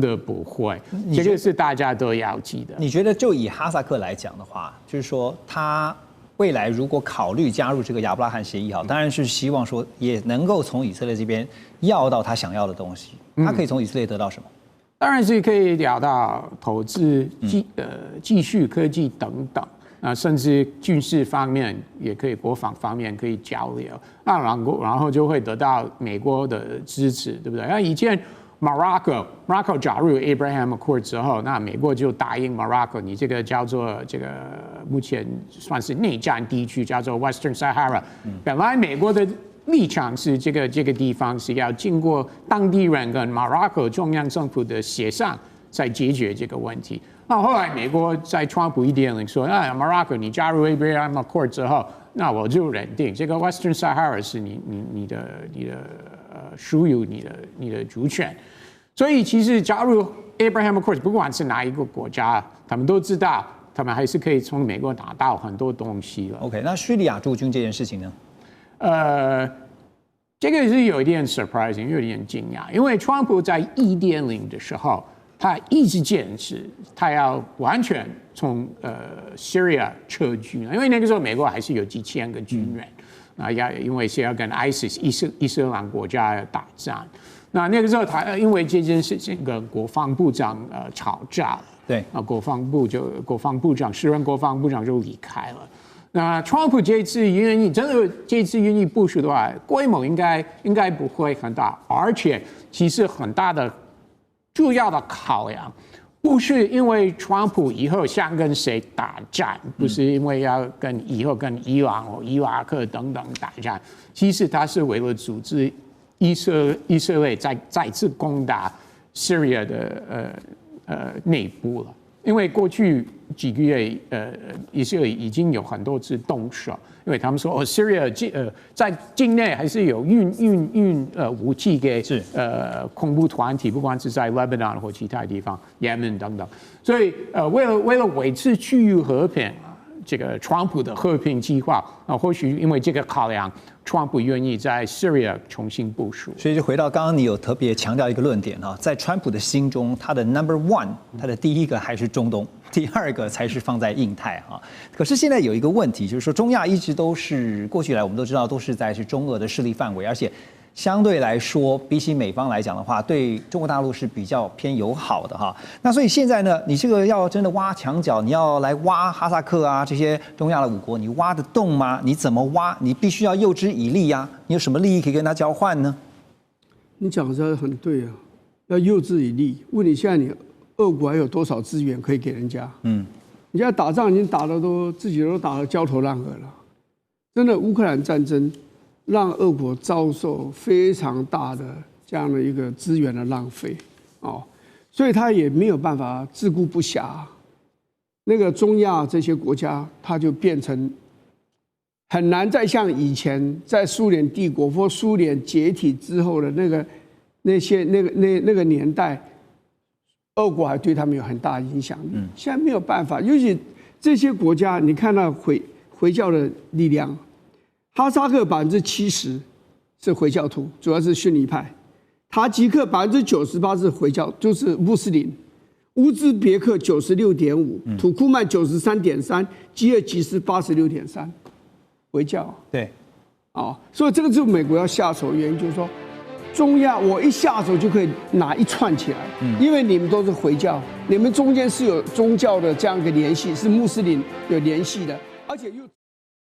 的不会，这个是大家都要记得。你觉得就以哈萨克来讲的话，就是说他未来如果考虑加入这个亚伯拉罕协议，好，当然是希望说也能够从以色列这边要到他想要的东西。他可以从以色列得到什么？当然是可以聊到投资、技术、科技等等啊，甚至军事方面也可以，国防方面可以交流。那然后就会得到美国的支持，对不对？那以前。Morocco 加入 Abraham Accord 之后，那美国就答应 Morocco， 你这个叫做这个目前算是内战地区，叫做 Western Sahara。本来美国的立场是这个地方是要经过当地人跟 Morocco 中央政府的协商，才解决这个问题。那后来美国在川普1.0说，Morocco 你加入 Abraham Accord 之后，那我就认定这个 Western Sahara 是你的属于你的主权。所以其实加入 Abraham Accords， 不管是哪一个国家，他们都知道，他们还是可以从美国拿到很多东西了。OK， 那叙利亚驻军这件事情呢？这个是有一点 surprising， 有一点惊讶，因为川普在1.0的时候，他一直坚持他要完全从Syria 撤军，因为那个时候美国还是有几千个军人，因为是要跟 ISIS 伊斯兰国家打仗。那个时候他因为这件事情跟国防部长吵架了，对，国防部长时任国防部长就离开了。那川普这次愿意部署的话，规模应该不会很大，而且其实很大的主要的考量不是因为川普以后想跟谁打仗，不是因为要以后跟伊朗或伊拉克等等打仗，其实他是为了组织以色列再次攻打 Syria 的内部了，因为过去几个月以色列已经有很多次动手，因为他们说Syria 在境内还是有运武器给恐怖团体，不管是在 Lebanon 或其他地方 Yemen 等等，所以为了维持区域和平，这个川普的和平计划或许因为这个考量。川普愿意在 Syria 重新部署，所以就回到刚刚你有特别强调一个论点哈，在川普的心中，他的 number one， 他的第一个还是中东，第二个才是放在印太哈。可是现在有一个问题，就是说中亚一直都是过去来我们都知道都是在中俄的势力范围，而且相对来说，比起美方来讲的话，对中国大陆是比较偏友好的哈。那所以现在呢，你这个要真的挖墙脚，你要来挖哈萨克啊这些中亚的5国，你挖得动吗？你怎么挖？你必须要诱之以利啊！你有什么利益可以跟他交换呢？你讲的很对啊，要诱之以利。问你现在你俄国还有多少资源可以给人家？你现在打仗已经打得自己都打得焦头烂额了。真的，乌克兰战争。让俄国遭受非常大的这样的一个资源的浪费，所以他也没有办法自顾不暇。那个中亚这些国家，它就变成很难再像以前在苏联帝国或苏联解体之后的那个年代，俄国还对他们有很大的影响力。现在没有办法，尤其这些国家，你看到回教的力量。哈萨克70%是回教徒，主要是逊尼派；塔吉克98%是回教，就是穆斯林；乌兹别克96.5%，土库曼93.3%，吉尔吉斯86.3%，回教。对，所以这个就是美国要下手的原因，就是说，中亚我一下手就可以拿一串起来，因为你们都是回教，你们中间是有宗教的这样一个联系，是穆斯林有联系的，而且又。